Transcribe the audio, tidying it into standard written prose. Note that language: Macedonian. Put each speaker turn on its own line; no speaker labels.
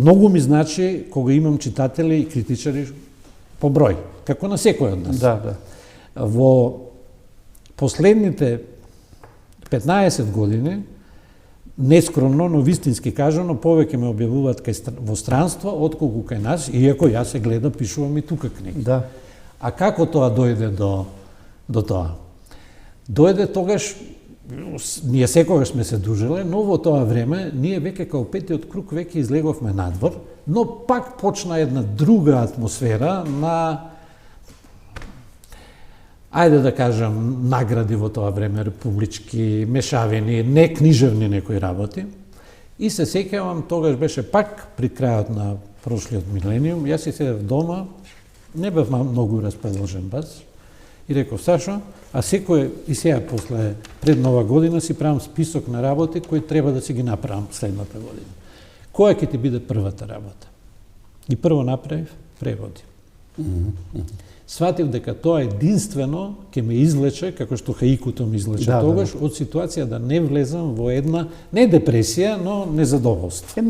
многу ми значи кога имам читатели и критичари по број, како на секој од нас.
Да.
Во последните 15 години, нескромно, но вистински кажано, повеќе ме објавуваат во странство, отколку кај нас, иако јас се гледам, пишувам и тука книги.
Да.
А како тоа дојде до тоа? Дојде тогаш, ние секогаш сме се дружиле, но во тоа време, ние веќе као петиот круг веќе излеговме надвор, но пак почна една друга атмосфера на, ајде да кажам, награди во тоа време, републички, мешавини, не книжевни некои работи. И се сеќавам, тогаш беше пак при крајот на прошлиот милениум, јас си седев дома, не бев многу расположен баш, и реков, Сашо, а секој и сега пред Нова година си правам список на работи кои треба да си ги направам следната година. Која ќе ти биде првата работа? И прво направив преводи. Сватив дека тоа единствено ќе ме излече, како што хаикуто ме излече тогаш, од ситуација да не влезам во една, не депресија, но незадоволство.